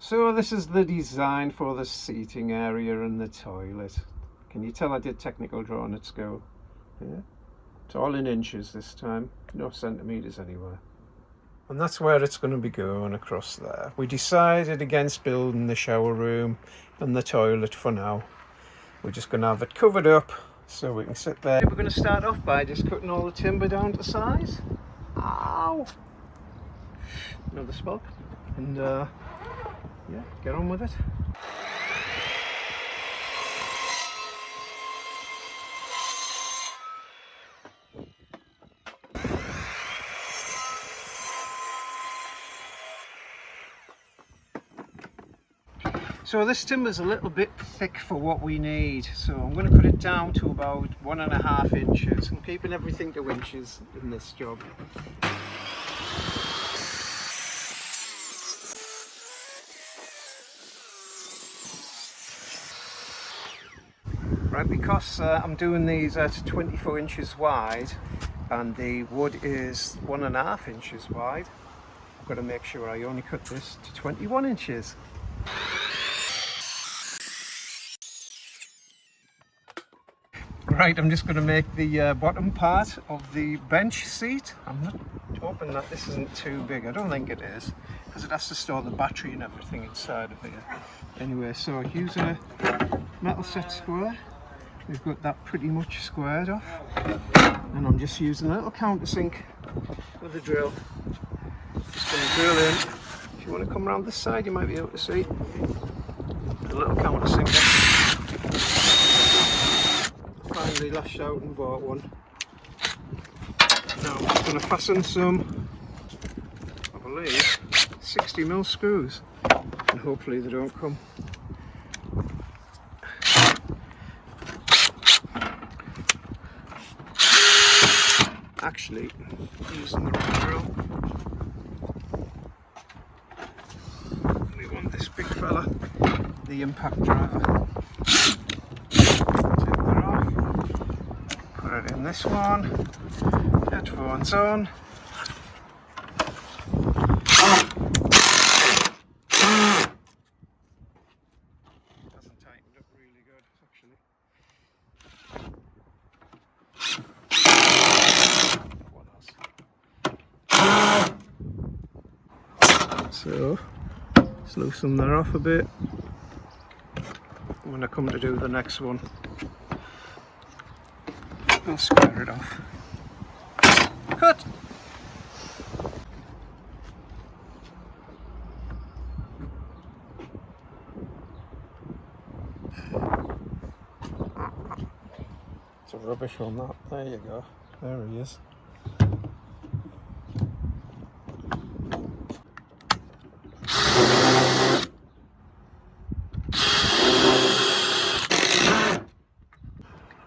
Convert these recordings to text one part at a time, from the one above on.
So this is the design for the seating area and the toilet. Can you tell I did technical drawing at school? Yeah. It's all in inches this time, no centimetres anywhere. And that's where it's going to be going, across there. We decided against building the shower room and the toilet for now. We're just going to have it covered up so we can sit there. We're going to start off by just cutting all the timber down to size. Ow! Another spot. And yeah, get on with it. So this timber's a little bit thick for what we need, so I'm going to cut it down to about 1.5 inches. I'm keeping everything to inches in this job. Right, because I'm doing these at 24 inches wide and the wood is 1.5 inches wide, I've got to make sure I only cut this to 21 inches. Right, I'm just going to make the bottom part of the bench seat. I'm not hoping that this isn't too big. I don't think it is, because it has to store the battery and everything inside of here. Anyway, so use a metal set square. We've got that pretty much squared off. And I'm just using a little countersink with a drill. Just going to drill in. If you want to come around this side, you might be able to see the little countersink. Finally lashed out and bought one. Now I'm just going to fasten some, I believe, 60mm screws, and hopefully they don't come. Actually, using the wrong drill. We want this big fella, the impact driver. Put it in this one, headphones on. Hasn't tightened up really good, actually. What else? So, let's loosen that off a bit when I come to do the next one. I'll square it off. Cut! It's a rubbish on that. There you go. There he is.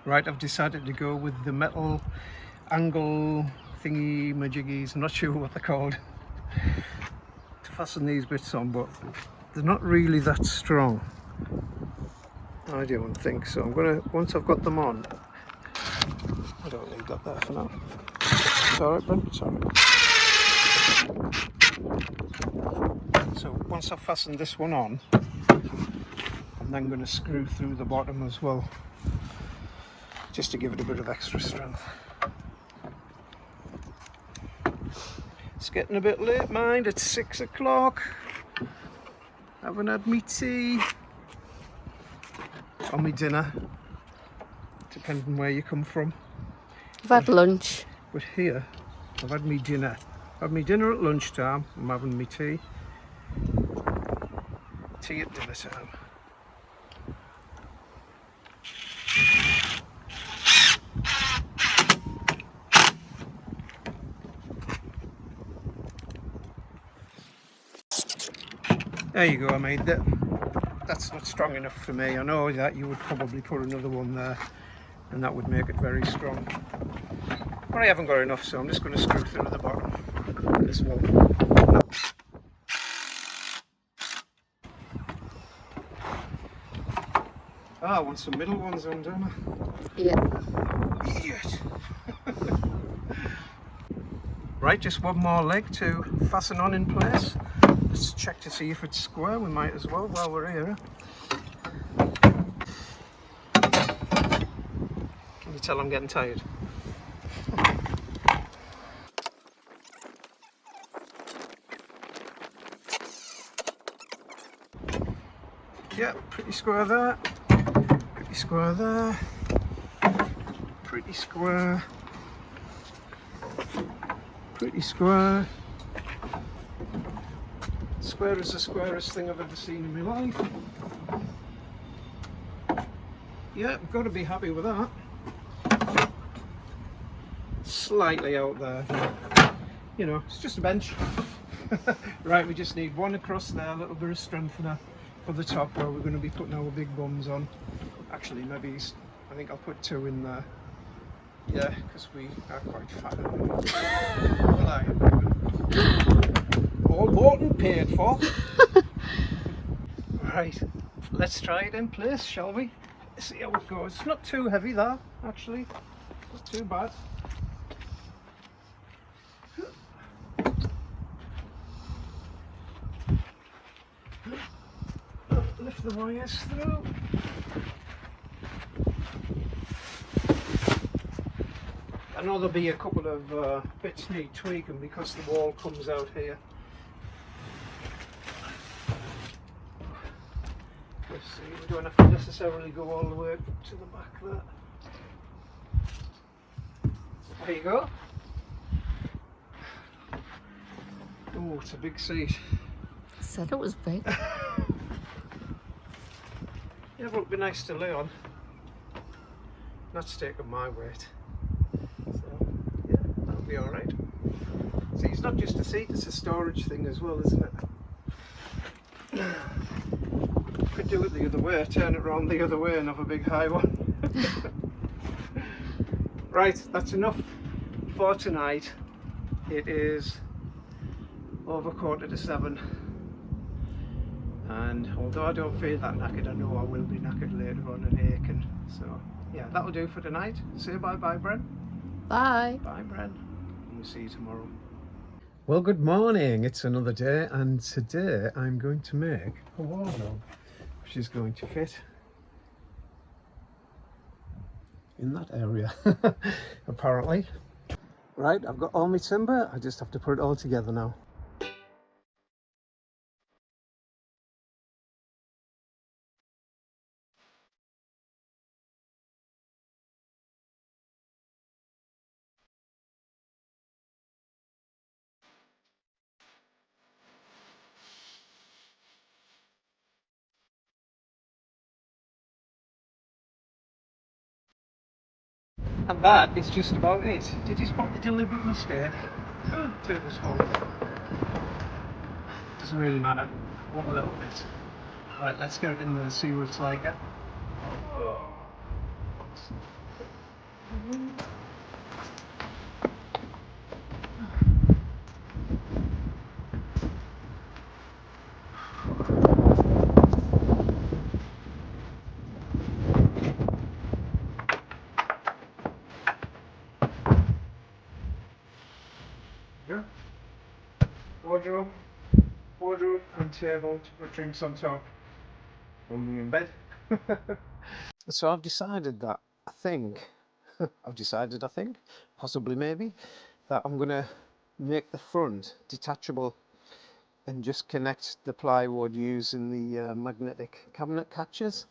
Right, I've decided to go with the metal angle thingy majiggies, I'm not sure what they're called, to fasten these bits on, but they're not really that strong. I don't think so. I'm gonna, once I've got them on, I don't need that there for now. It's alright, Ben, it's alright. So once I've fastened this one on, I'm then going to screw through the bottom as well, just to give it a bit of extra strength. It's getting a bit late, mind, it's 6 o'clock. Haven't had me tea or me dinner, depending where you come from. I've had lunch. But here, I've had me dinner. I've had me dinner at lunchtime, I'm having me tea. Tea at dinner time. There you go, mate. That's not strong enough for me. I know that you would probably put another one there and that would make it very strong. But I haven't got enough, so I'm just going to screw through the bottom as well. Ah, I want some middle ones on, don't I? Yeah. Idiot! Right, just one more leg to fasten on in place. Let's check to see if it's square. We might as well while we're here. Can you tell I'm getting tired? Yeah, pretty square there. Pretty square there. Pretty square. Pretty square. Square is the squarest thing I've ever seen in my life. Yeah, I've got to be happy with that. Slightly out there. You know, it's just a bench. Right, we just need one across there, a little bit of strengthener for the top where we're going to be putting our big bums on. Actually, maybe I think I'll put 2 in there. Yeah, because we are quite fat. Well, I am. All bought and paid for. Right, let's try it in place, shall we? See how it goes. It's not too heavy, that, actually. Not too bad. Lift the wires through. I know there'll be a couple of bits need tweaking because the wall comes out here. Let's see, we don't have to necessarily go all the way up to the back there. There you go. Oh, it's a big seat. I said it was big. Yeah, but it'd be nice to lay on. That's taking my weight. So, yeah, that'll be alright. See, it's not just a seat, it's a storage thing as well, isn't it? Could do it the other way, turn it around the other way and have a big high one. Right, that's enough for tonight. It is over 7:15. And although I don't feel that knackered, I know I will be knackered later on and aching. So yeah, that'll do for tonight. Say bye-bye, Bren. Bye. Bye, Bren. We'll see you tomorrow. Well, good morning. It's another day, and today I'm going to make a wardrobe, which is going to fit in that area, apparently. Right, I've got all my timber. I just have to put it all together now. And that is just about it. Did you spot the deliberate mistake? Table's full. Doesn't really matter. One little bit. Right, let's get it in there and see what it's like. Yeah. Wardrobe and table to put drinks on top when we're in bed. So I've decided that I think, possibly maybe, that I'm going to make the front detachable and just connect the plywood using the magnetic cabinet catches,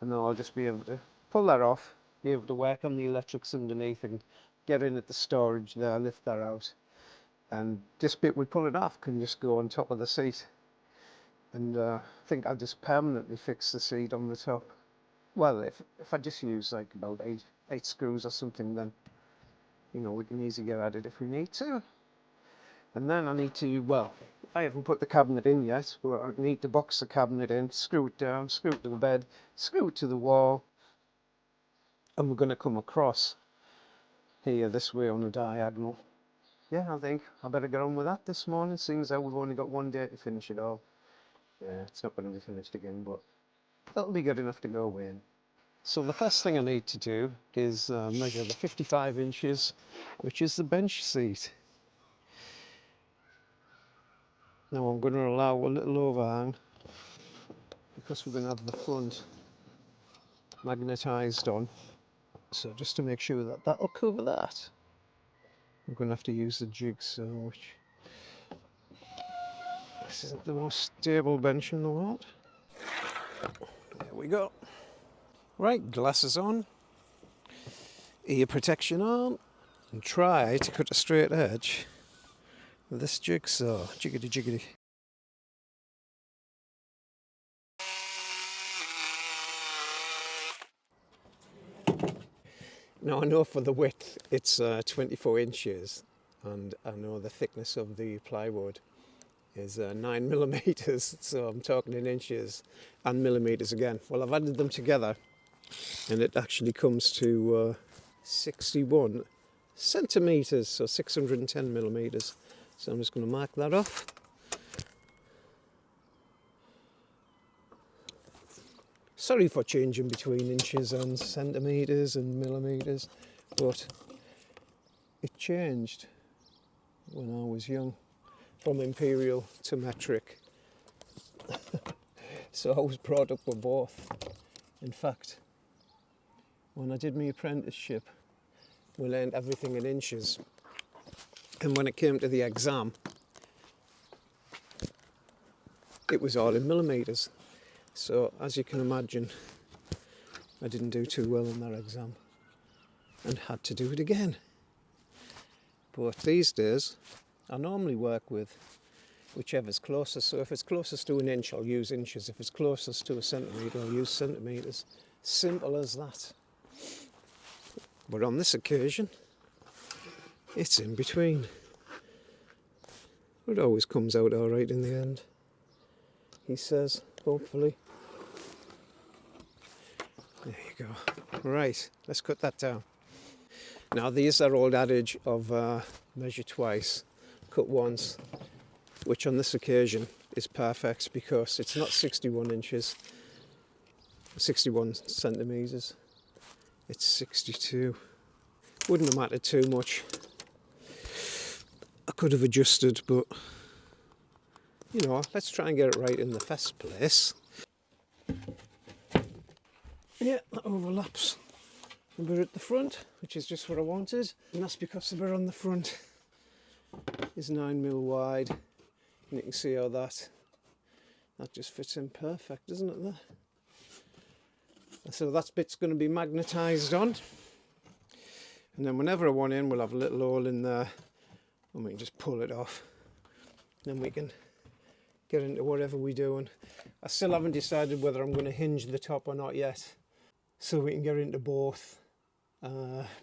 and then I'll just be able to pull that off, be able to work on the electrics underneath and get in at the storage there, lift that out, and this bit we pull it off can just go on top of the seat. And I think I'll just permanently fix the seat on the top. Well, if I just use like about eight screws or something, then you know we can easily get at it if we need to. And then I need to, well, I haven't put the cabinet in yet, but I need to box the cabinet in, screw it down, screw it to the bed, screw it to the wall, and we're going to come across here this way on the diagonal. Yeah, I think I better get on with that this morning, seeing as we've only got one day to finish it all. Yeah, it's not going to be finished again, but that'll be good enough to go away in. So the first thing I need to do is measure the 55 inches, which is the bench seat. Now I'm going to allow a little overhang because we're going to have the front magnetised on. So just to make sure that that'll cover that, I'm going to have to use the jigsaw, which this isn't the most stable bench in the world. There we go. Right, glasses on, ear protection on, and try to cut a straight edge with this jigsaw. Jiggity jiggity. Now I know for the width it's 24 inches, and I know the thickness of the plywood is 9 millimeters, so I'm talking in inches and millimeters again. Well, I've added them together and it actually comes to 61 centimeters, so 610 millimeters. So I'm just going to mark that off. Sorry for changing between inches and centimeters and millimeters, but it changed when I was young, from imperial to metric. So I was brought up with both. In fact, when I did my apprenticeship, we learned everything in inches, and when it came to the exam, it was all in millimeters. So as you can imagine, I didn't do too well in that exam and had to do it again. But these days I normally work with whichever's closest. So if it's closest to an inch, I'll use inches. If it's closest to a centimetre, I'll use centimetres. Simple as that. But on this occasion, it's in between. It always comes out all right in the end, he says, hopefully. There you go. Right, let's cut that down. Now these are old adage of measure twice, cut once, which on this occasion is perfect because it's not 61 inches, 61 centimetres, it's 62. Wouldn't have mattered too much. I could have adjusted, but you know, let's try and get it right in the first place. Yeah, that overlaps the bit at the front, which is just what I wanted, and that's because the bit on the front is 9mm wide, and you can see how that just fits in perfect, doesn't it there? And so that bit's going to be magnetised on, and then whenever I want in, we'll have a little hole in there, and we can just pull it off, then we can get into whatever we're doing. I still haven't decided whether I'm going to hinge the top or not yet, so we can get into both.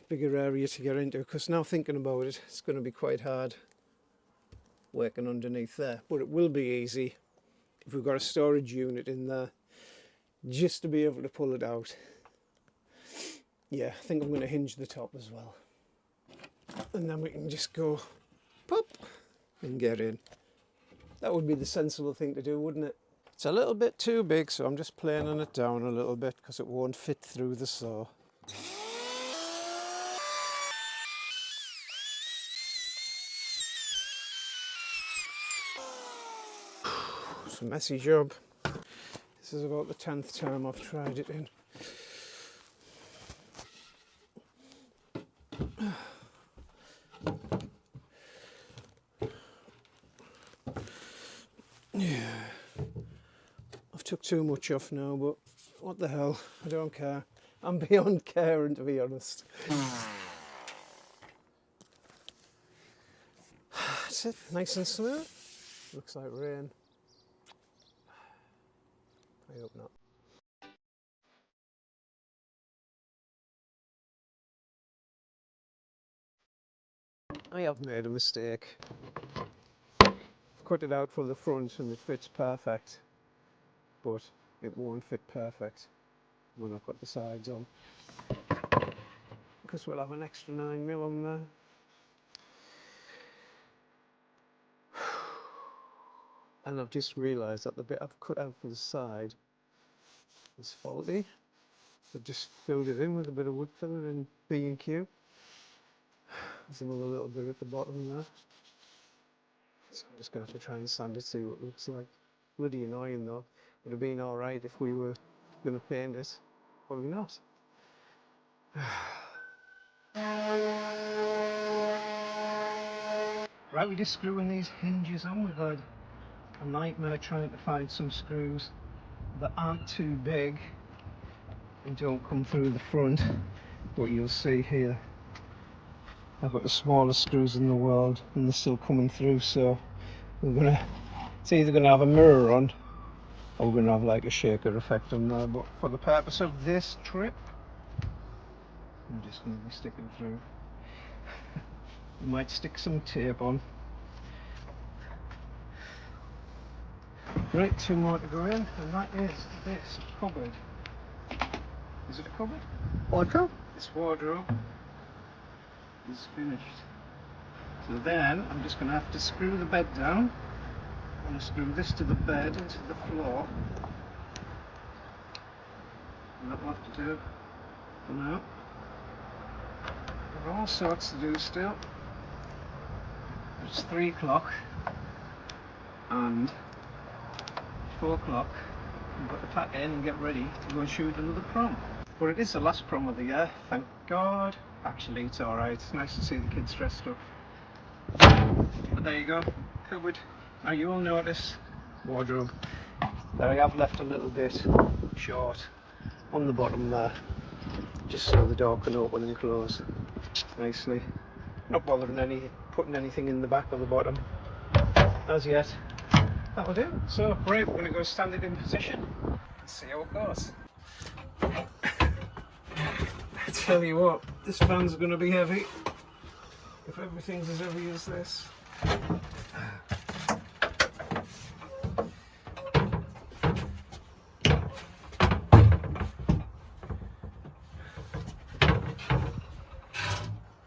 Bigger area to get into, because now thinking about it, it's going to be quite hard working underneath there, but it will be easy if we've got a storage unit in there just to be able to pull it out. Yeah, I think I'm going to hinge the top as well, and then we can just go pop and get in. That would be the sensible thing to do, wouldn't it? It's a little bit too big, so I'm just planing it down a little bit because it won't fit through the saw. It's a messy job. This is about the 10th time I've tried it in. Yeah, I've took too much off now, but what the hell, I don't care. I'm beyond caring, to be honest. That's it, nice and smooth. Looks like rain. I hope not. I have made a mistake. I've cut it out for the front and it fits perfect, but it won't fit perfect when I've got the sides on, because we'll have an extra 9mm on there. And I've just realised that the bit I've cut out for the side is faulty. I've just filled it in with a bit of wood filler and B&Q. There's another little bit at the bottom there. So I'm just going to have to try and sand it, see what it looks like. Bloody annoying though. Would have been alright if we were going to paint it. Probably not. Right, we're just screwing these hinges on. We've had a nightmare trying to find some screws that aren't too big and don't come through the front. But you'll see here, I've got the smallest screws in the world and they're still coming through, so it's either going to have a mirror on or we're going to have like a shaker effect on there. But for the purpose of this trip, I'm just going to be sticking through. We might stick some tape on. Right, 2 more to go in, and that is this cupboard. Is it a cupboard? Wardrobe? This wardrobe is finished. So then I'm just going to have to screw the bed down. I'm going to screw this to the bed and to the floor. And that will have to do for now. There are all sorts to do still. It's 3 o'clock and 4 o'clock. We've got to pack in and get ready to go and shoot another prom. But it is the last prom of the year, thank God. Actually, it's alright. It's nice to see the kids dressed up. But there you go, cupboard. Now you will notice, wardrobe, that I have left a little bit short on the bottom there, just so the door can open and close nicely. Not bothering putting anything in the back or the bottom as yet. That'll do. So, right, we're going to go stand it in position and see how it goes. I tell you what, this van's going to be heavy. If everything's as heavy as this.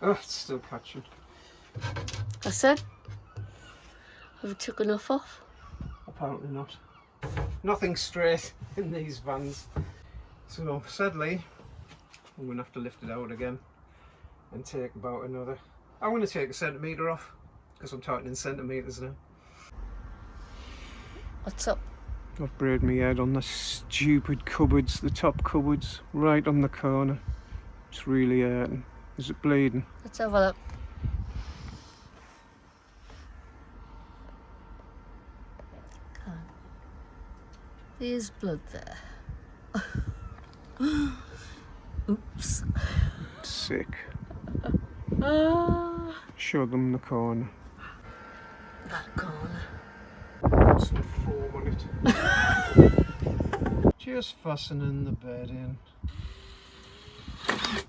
Oh, it's still catching. I said, have you took enough off? Apparently not. Nothing straight in these vans. So sadly, I'm going to have to lift it out again and take about another. I'm going to take 1 centimetre off because I'm talking in centimetres now. What's up? I've braided my head on the stupid cupboards, the top cupboards, right on the corner. It's really hurting. Is it bleeding? Let's have a look. There's blood there. Oops. Sick. Ah, Show them the corner. that corner. Some foam on it. Just fastening the bed in. I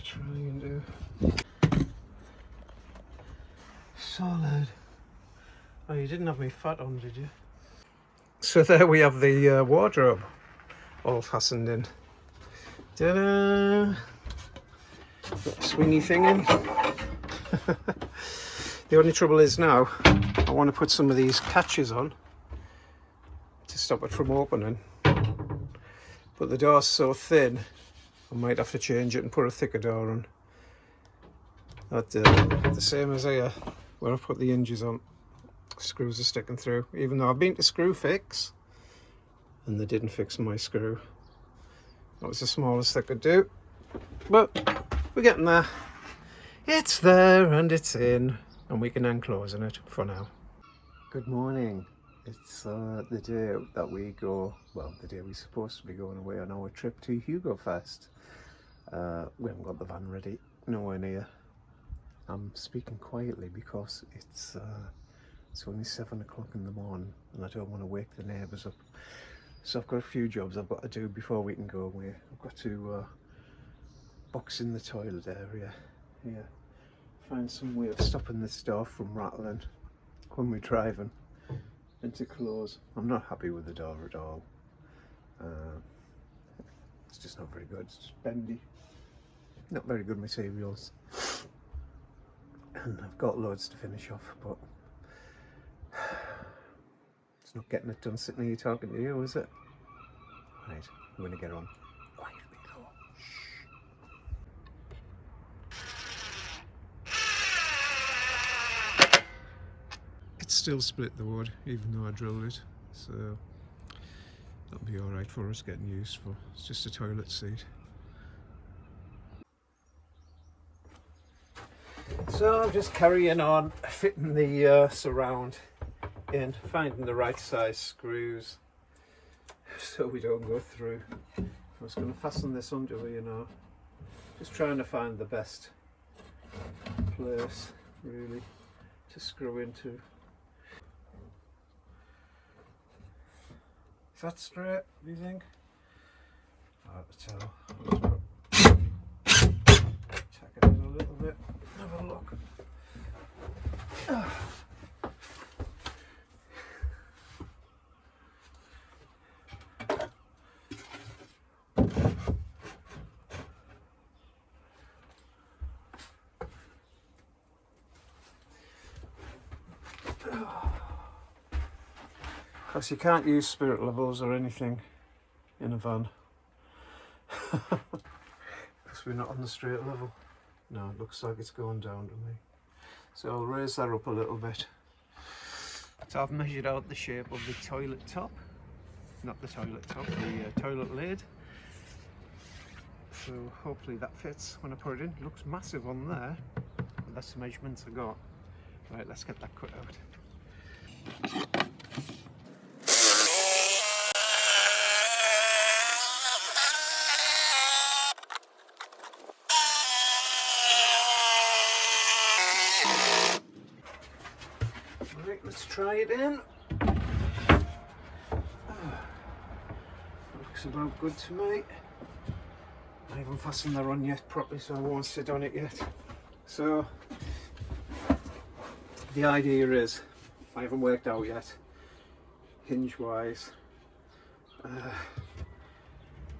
try and do. Solid. Oh, you didn't have me fat on, did you? So there we have the wardrobe all fastened in. Ta-da! Swingy thing in. The only trouble is now, I want to put some of these catches on to stop it from opening. But the door's so thin, I might have to change it and put a thicker door on. The same as here, where I've put the hinges on. Screws are sticking through, even though I've been to screw fix and they didn't fix my screw. That was the smallest they could do, but we're getting there. It's there and it's in, and we can end closing it for now. Good morning. It's the day that we go, well, the day we're supposed to be going away on our trip to Hugo Fest. We haven't got the van ready, nowhere near. I'm speaking quietly because it's only 7 o'clock in the morning and I don't want to wake the neighbours up. So I've got a few jobs I've got to do before we can go away. I've got to box in the toilet area here, find some way of stopping the door from rattling when we're driving, and to close. I'm not happy with the door at all. It's just not very good. It's just bendy. Not very good materials. And I've got loads to finish off, but it's not getting it done sitting here talking to you, is it? Right, I'm going to get on. Quietly go. Shh. still split the wood even though I drilled it, so that'll be alright for us getting used for. It's just a toilet seat. So I'm just carrying on fitting the surround in, finding the right size screws so we don't go through. I was going to fasten this under here now, just trying to find the best place really to screw into. Is that straight, do you think? Hard to tell. Tack it in a little bit, have a look. Because you can't use spirit levels or anything in a van. Because we're not on the straight level. No, it looks like it's going down to me. So I'll raise that up a little bit. So I've measured out the shape of the toilet top. Not the toilet top, the toilet lid. So hopefully that fits when I put it in. It looks massive on there, but that's the measurements I got. Right, let's get that cut out. Right, let's try it in. Looks about good to me. I haven't fastened that on yet properly, so I won't sit on it yet. So the idea is, I haven't worked out yet, hinge wise,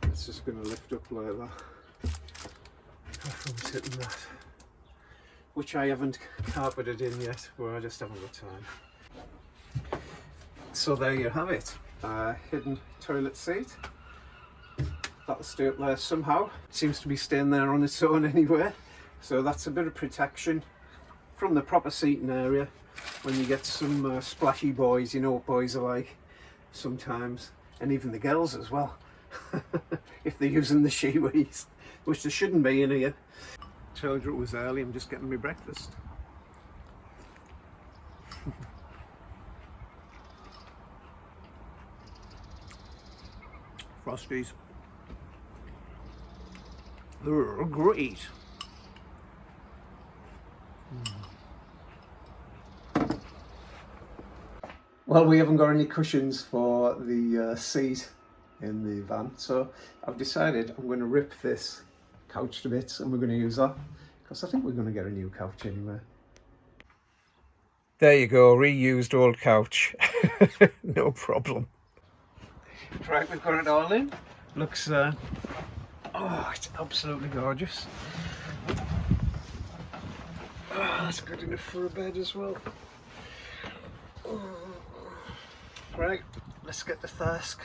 it's just going to lift up like that from sitting that, which I haven't carpeted in yet, but I just haven't got time. So there you have it, hidden toilet seat. That'll stay up there somehow. It seems to be staying there on its own anyway, so that's a bit of protection from the proper seating area when you get some splashy boys. You know what boys are like sometimes, and even the girls as well. If they're using the shiwis, which there shouldn't be in here. I told you it was early, I'm just getting my breakfast. Frosties. They're great. Well, we haven't got any cushions for the seat in the van, so I've decided I'm going to rip this couch to bits and we're going to use that, because I think we're going to get a new couch anyway. There you go, reused old couch. No problem. Right, we've got it all in. Looks, oh, it's absolutely gorgeous. Oh, that's good enough for a bed as well. Right, let's get the Thirsk